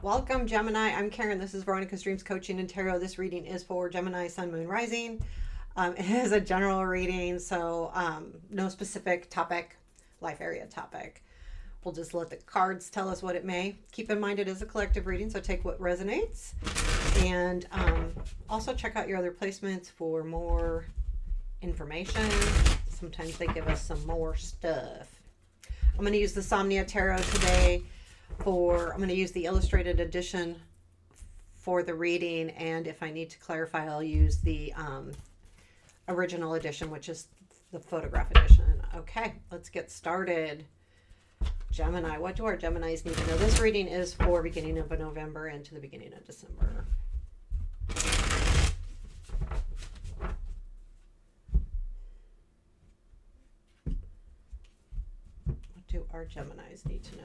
Welcome, Gemini. I'm Karen. This is Veronica's Dreams Coaching and Tarot. This reading is for Gemini, Sun, Moon, Rising. It is a general reading, so no specific topic, life area topic. We'll just let the cards tell us what it may. Keep in mind it is a collective reading, so take what resonates. And also check out your other placements for more information. Sometimes they give us some more stuff. I'm going to use the Somnia Tarot today I'm going to use the illustrated edition for the reading, and if I need to clarify, I'll use the original edition, which is the photograph edition. Okay, let's get started. Gemini, what do our Geminis need to know? This reading is for beginning of November into the beginning of December. What do our Geminis need to know?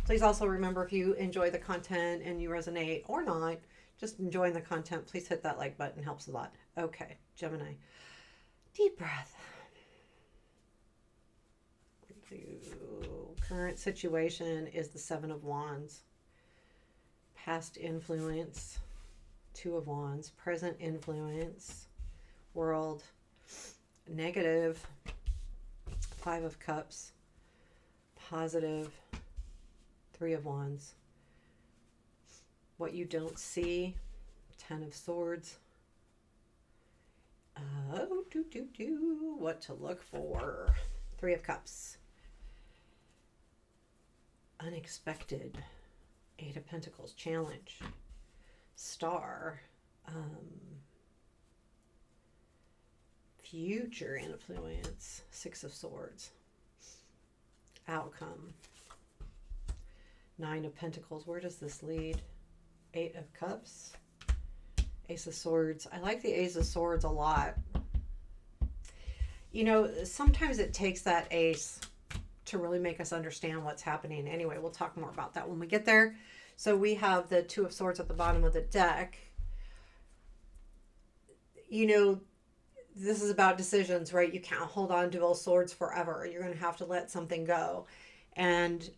Please also remember, if you enjoy the content and you resonate or not, just enjoying the content, please hit that like button. Helps a lot. Okay, Gemini. Deep breath. Current situation is the Seven of Wands. Past influence, Two of Wands. Present influence, World. Negative, Five of Cups. Positive, Three of Wands. What you don't see, Ten of Swords. What to look for, Three of Cups. Unexpected, Eight of Pentacles. Challenge, Star. Future influence, Six of Swords. Outcome, Nine of Pentacles. Where does this lead? Eight of Cups. Ace of Swords. I like the Ace of Swords a lot. You know, sometimes it takes that ace to really make us understand what's happening. Anyway, we'll talk more about that when we get there. So we have the Two of Swords at the bottom of the deck. You know, this is about decisions, right? You can't hold on to those swords forever. You're going to have to let something go. And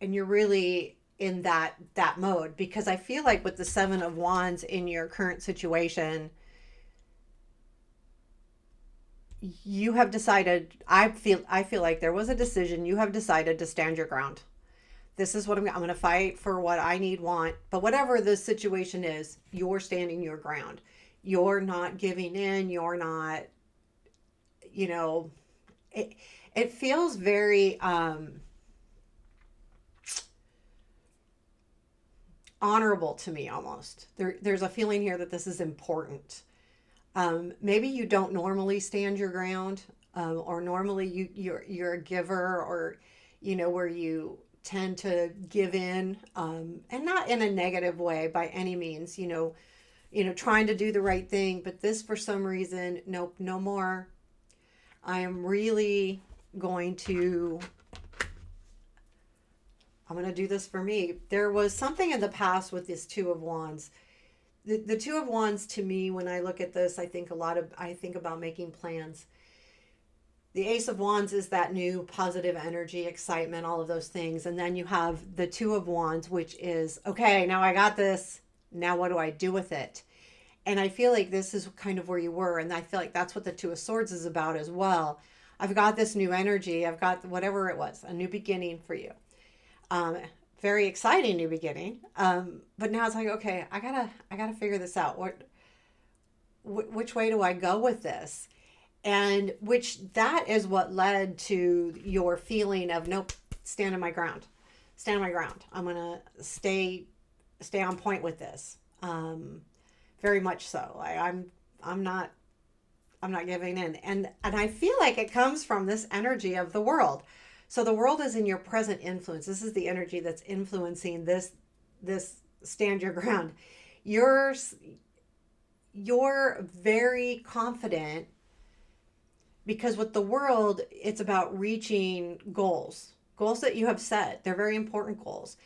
you're really in that mode, because I feel like with the Seven of Wands in your current situation, you have decided, I feel like there was a decision. You have decided to stand your ground. This is what I'm going to fight for, what I want. But whatever the situation is, you're standing your ground. You're not giving in. You're not, you know, it feels very honorable to me, almost. There's a feeling here that this is important. Maybe you don't normally stand your ground, or normally you're a giver, or, you know, where you tend to give in, and not in a negative way by any means, you know, trying to do the right thing. But this, for some reason, nope, no more. I am really going to, I'm going to do this for me. There was something in the past with this Two of Wands. The Two of Wands, to me, when I look at this, I think about making plans. The Ace of Wands is that new positive energy, excitement, all of those things. And then you have the Two of Wands, which is, okay, now I got this. Now what do I do with it? And I feel like this is kind of where you were. And I feel like that's what the Two of Swords is about as well. I've got this new energy. I've got whatever it was, a new beginning for you. Very exciting new beginning. But now it's like, okay, I gotta figure this out. Which way do I go with this? And that is what led to your feeling of, nope, stand my ground. I'm gonna stay on point with this. Very much so. I'm not giving in. And I feel like it comes from this energy of the world. So the world is in your present influence. This is the energy that's influencing this stand your ground. You're very confident, because with the world, it's about reaching goals that you have set. They're very important goals.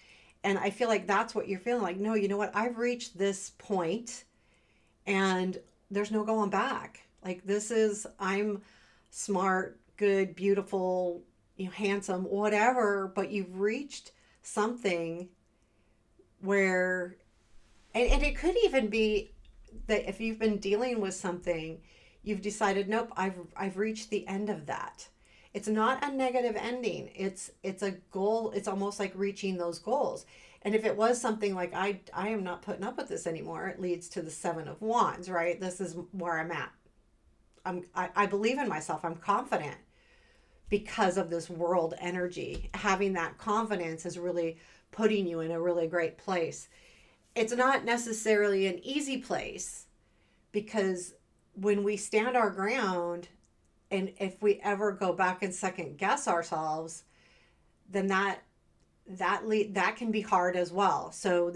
And I feel like that's what you're feeling like. No, you know what? I've reached this point and there's no going back. Like, I'm smart, good, beautiful, handsome, whatever, but you've reached something where, and it could even be that if you've been dealing with something, you've decided, nope, I've reached the end of that. It's not a negative ending. It's a goal. It's almost like reaching those goals. And if it was something like I am not putting up with this anymore, it leads to the 7 of Wands, right? This is where I'm at. I believe in myself. I'm confident because of this world energy. Having that confidence is really putting you in a really great place. It's not necessarily an easy place, because when we stand our ground, and if we ever go back and second guess ourselves, then that can be hard as well. So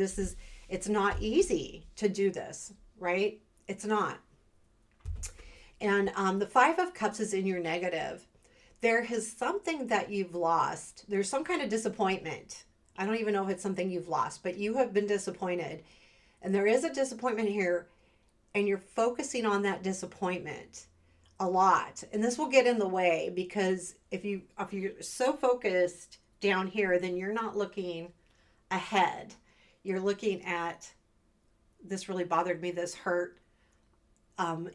it's not easy to do this, right? It's not. And the 5 of Cups is in your negative. There is something that you've lost. There's some kind of disappointment. I don't even know if it's something you've lost, but you have been disappointed. And there is a disappointment here, and you're focusing on that disappointment a lot. And this will get in the way, because if you're so focused down here, then you're not looking ahead. You're looking at, this really bothered me, this hurt.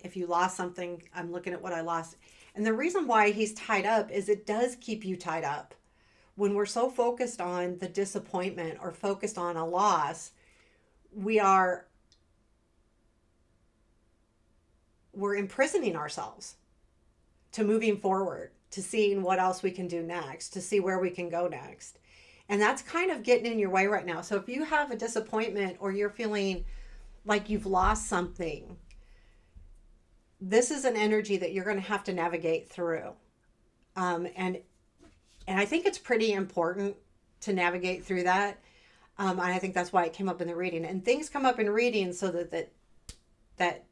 If you lost something, I'm looking at what I lost. And the reason why he's tied up is it does keep you tied up. When we're so focused on the disappointment or focused on a loss, we're imprisoning ourselves to moving forward, to seeing what else we can do next, to see where we can go next. And that's kind of getting in your way right now. So if you have a disappointment, or you're feeling like you've lost something, this is an energy that you're going to have to navigate through. And I think it's pretty important to navigate through that. And I think that's why it came up in the reading. And things come up in reading so that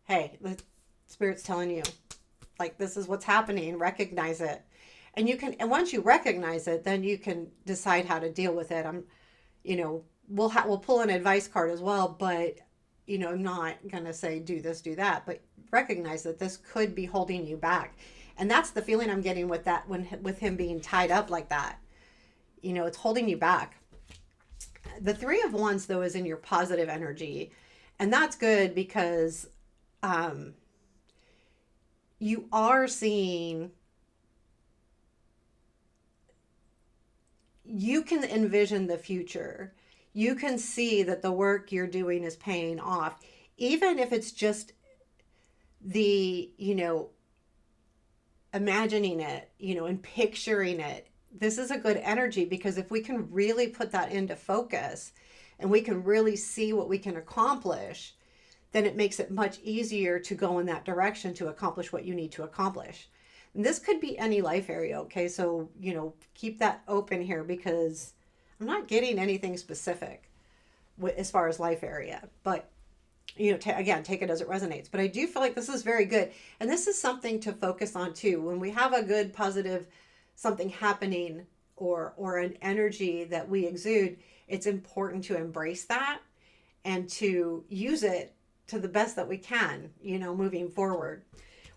hey, the Spirit's telling you, like, this is what's happening. Recognize it. And once you recognize it, then you can decide how to deal with it. We'll pull an advice card as well, but I'm not going to say do this, do that, but recognize that this could be holding you back. And that's the feeling I'm getting with that, with him being tied up like that. It's holding you back. The 3 of Wands, though, is in your positive energy. And that's good, because you are seeing, you can envision the future. You can see that the work you're doing is paying off, even if it's just the, imagining it, and picturing it. This is a good energy, because if we can really put that into focus and we can really see what we can accomplish, then it makes it much easier to go in that direction to accomplish what you need to accomplish. And this could be any life area, okay? So, keep that open here, because I'm not getting anything specific as far as life area. But, again, take it as it resonates. But I do feel like this is very good. And this is something to focus on, too. When we have a good, positive something happening, or an energy that we exude, it's important to embrace that and to use it to the best that we can, moving forward.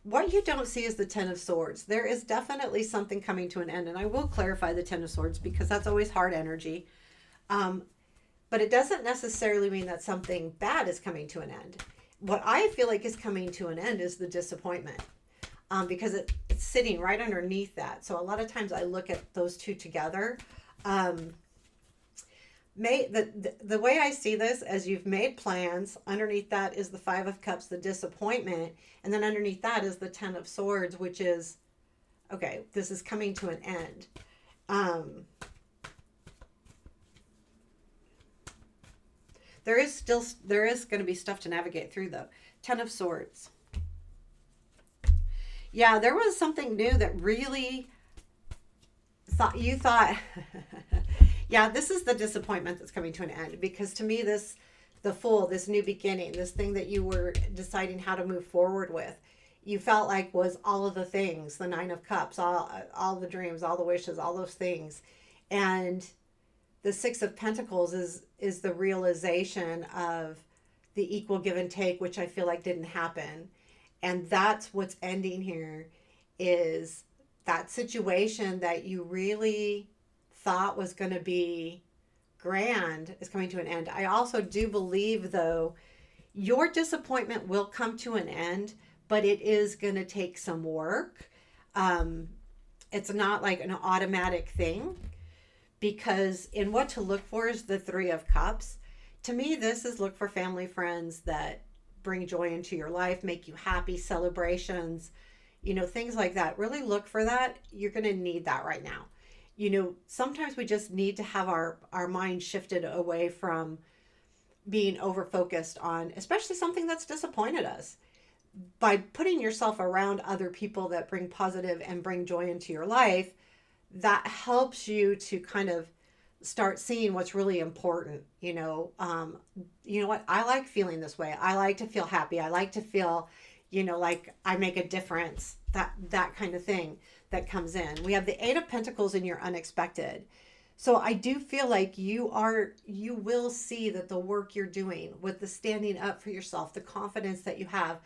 What you don't see is the 10 of Swords. There is definitely something coming to an end, and I will clarify the 10 of Swords, because that's always hard energy. But it doesn't necessarily mean that something bad is coming to an end. What I feel like is coming to an end is the disappointment, because it's sitting right underneath that. So a lot of times I look at those two together. The way I see this, as you've made plans, underneath that is the 5 of Cups, the disappointment, and then underneath that is the 10 of Swords, which is, okay, this is coming to an end. There is going to be stuff to navigate through, though. 10 of Swords. Yeah, there was something new that really you thought yeah, this is the disappointment that's coming to an end, because to me, the Fool, this new beginning, this thing that you were deciding how to move forward with, you felt like was all of the things, the 9 of Cups, all the dreams, all the wishes, all those things. And the 6 of Pentacles is the realization of the equal give and take, which I feel like didn't happen. And that's what's ending here, is that situation that you really thought was going to be grand is coming to an end. I also do believe, though, your disappointment will come to an end, but it is going to take some work. Um, it's not like an automatic thing, because in what to look for is the Three of Cups. To me, this is look for family, friends that bring joy into your life, make you happy, celebrations, things like that. Really look for that. You're going to need that right now. Sometimes we just need to have our mind shifted away from being over focused on, especially something that's disappointed us. By putting yourself around other people that bring positive and bring joy into your life, that helps you to kind of start seeing what's really important. You know what, I like feeling this way. I like to feel happy. I like to feel, like I make a difference. That kind of thing that comes in. We have the Eight of Pentacles in your unexpected. So I do feel like you will see that the work you're doing with the standing up for yourself, the confidence that you have,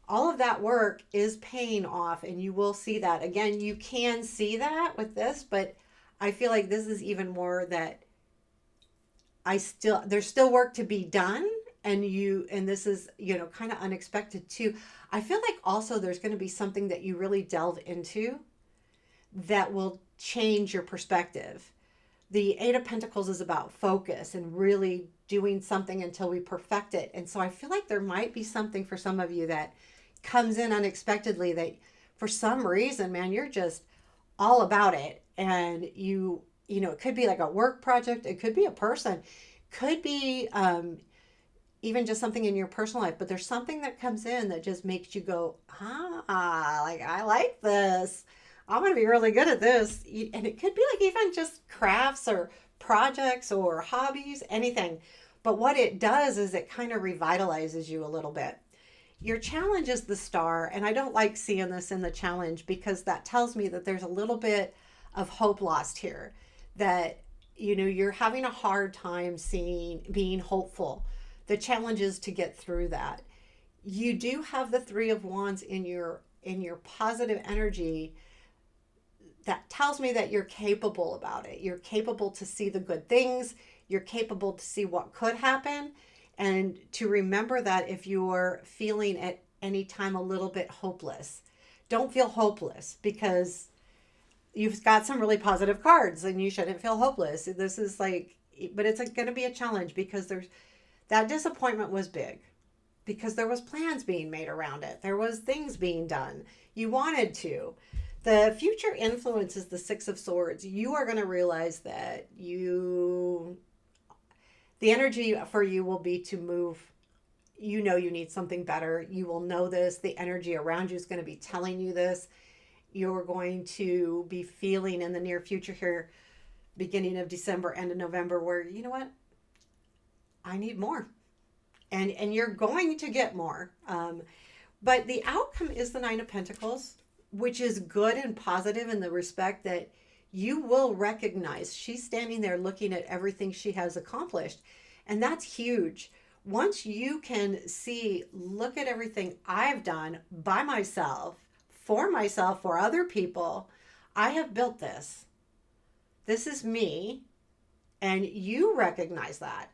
all of that work is paying off, and you will see that. Again, you can see that with this, but I feel like this is even more that there's still work to be done, and this is, kind of unexpected too. I feel like also there's going to be something that you really delve into that will change your perspective. The Eight of Pentacles is about focus and really doing something until we perfect it. And so I feel like there might be something for some of you that comes in unexpectedly that for some reason, man, you're just all about it. And it could be like a work project. It could be a person, could be even just something in your personal life, but there's something that comes in that just makes you go, like, I like this. I'm going to be really good at this. And it could be like even just crafts or projects or hobbies, anything. But what it does is it kind of revitalizes you a little bit. Your challenge is the Star, and I don't like seeing this in the challenge because that tells me that there's a little bit of hope lost here, that you're having a hard time being hopeful. The challenge is to get through that. You do have the Three of Wands in your positive energy. That tells me that you're capable about it. You're capable to see the good things. You're capable to see what could happen, and to remember that if you're feeling at any time a little bit hopeless, don't feel hopeless, because you've got some really positive cards and you shouldn't feel hopeless. This is like, but it's going to be a challenge because that disappointment was big, because there was plans being made around it. There was things being done. You wanted to. The future influence is the Six of Swords. You are going to realize that the energy for you will be to move. You need something better. You will know this. The energy around you is going to be telling you this. You're going to be feeling in the near future here, beginning of December, end of November, where, you know what? I need more. And you're going to get more. But the outcome is the Nine of Pentacles, which is good and positive in the respect that you will recognize she's standing there looking at everything she has accomplished. And that's huge. Once you can look at everything I've done by myself, for other people, I have built this. This is me. And you recognize that.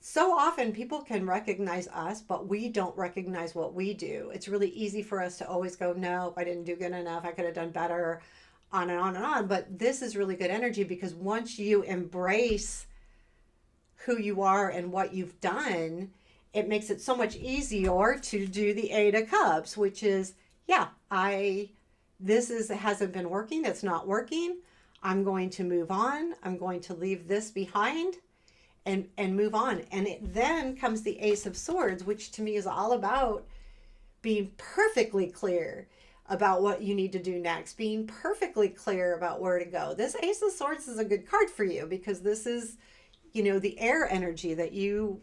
So often people can recognize us, but we don't recognize what we do. It's really easy for us to always go, no, I didn't do good enough. I could have done better, on and on and on. But this is really good energy, because once you embrace who you are and what you've done, it makes it so much easier to do the Eight of Cups, which is, hasn't been working. It's not working. I'm going to move on. I'm going to leave this behind and move on. And then comes the Ace of Swords, which to me is all about being perfectly clear about what you need to do next, being perfectly clear about where to go. This Ace of Swords is a good card for you, because this is, the air energy that you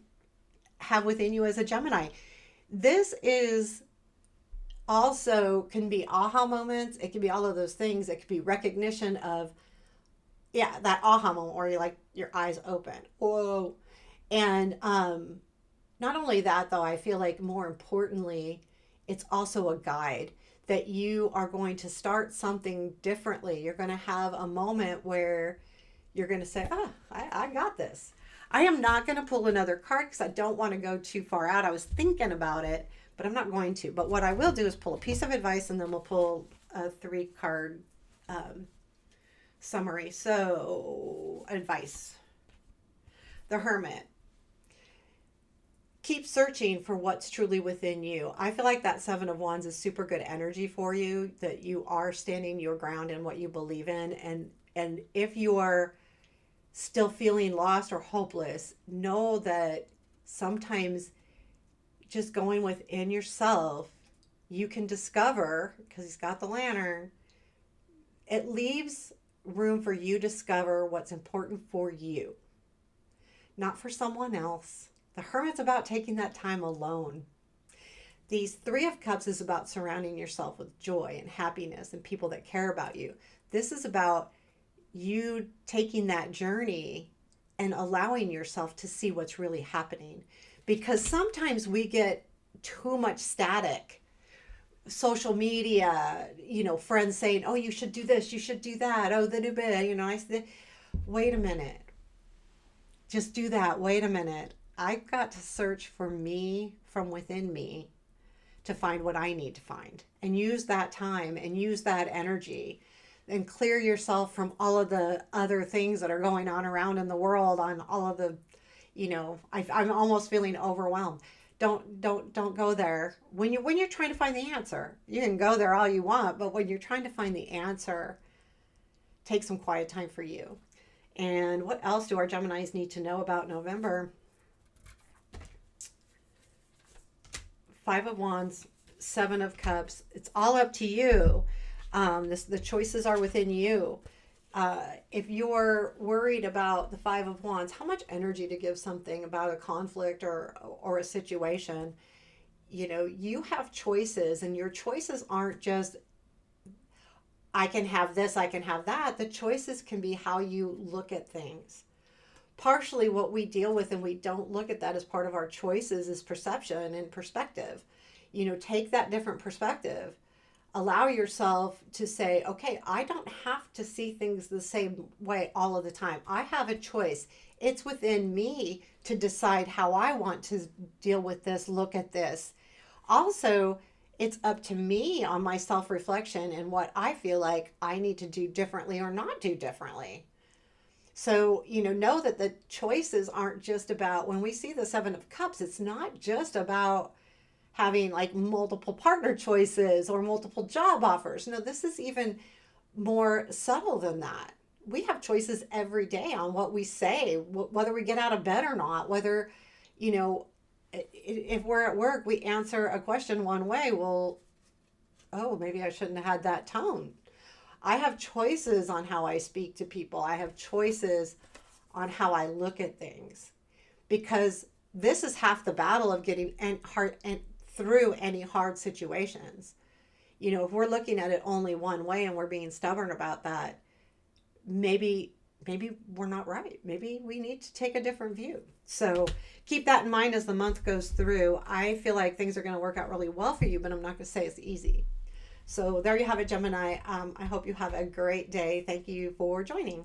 have within you as a Gemini. This is also can be aha moments. It can be all of those things. It could be recognition of, that aha moment where you like your eyes open. Whoa. And not only that, though, I feel like more importantly, it's also a guide that you are going to start something differently. You're going to have a moment where you're going to say, oh, I got this. I am not going to pull another card because I don't want to go too far out. I was thinking about it, but I'm not going to. But what I will do is pull a piece of advice, and then we'll pull a 3-card summary. So, advice. The Hermit. Keep searching for what's truly within you. I feel like that 7 of Wands is super good energy for you, that you are standing your ground in what you believe in. And if you are still feeling lost or hopeless, know that sometimes just going within yourself, you can discover, because he's got the lantern, it leaves room for you to discover what's important for you, not for someone else. The Hermit's about taking that time alone. These 3 of Cups is about surrounding yourself with joy and happiness and people that care about you. This is about you taking that journey and allowing yourself to see what's really happening. Because sometimes we get too much static. Social media, friends saying, oh, you should do this, you should do that. Oh, the new bit, I said, wait a minute. Just do that. Wait a minute. I've got to search for me from within me to find what I need to find, and use that time and use that energy and clear yourself from all of the other things that are going on around in the world, on all of the, I'm almost feeling overwhelmed. Don't go there. When you're trying to find the answer, you can go there all you want, but when you're trying to find the answer, take some quiet time for you. And what else do our Geminis need to know about November? 5 of Wands, 7 of Cups. It's all up to you. The choices are within you. If you're worried about the 5 of Wands, how much energy to give something about a conflict or a situation, you have choices, and your choices aren't just, I can have this, I can have that. The choices can be how you look at things. Partially what we deal with, and we don't look at that as part of our choices, is perception and perspective. Take that different perspective. Allow yourself to say, okay, I don't have to see things the same way all of the time. I have a choice. It's within me to decide how I want to deal with this, look at this. Also, it's up to me on my self-reflection and what I feel like I need to do differently or not do differently. So, know that the choices aren't just about, when we see the 7 of Cups, it's not just about having like multiple partner choices or multiple job offers. No, this is even more subtle than that. We have choices every day on what we say, whether we get out of bed or not, whether, if we're at work, we answer a question one way. Well, oh, maybe I shouldn't have had that tone. I have choices on how I speak to people. I have choices on how I look at things, because this is half the battle of getting through any hard situations. If we're looking at it only one way and we're being stubborn about that, maybe we're not right. Maybe we need to take a different view. So keep that in mind as the month goes through. I feel like things are going to work out really well for you, but I'm not going to say it's easy. So there you have it, Gemini. I hope you have a great day. Thank you for joining.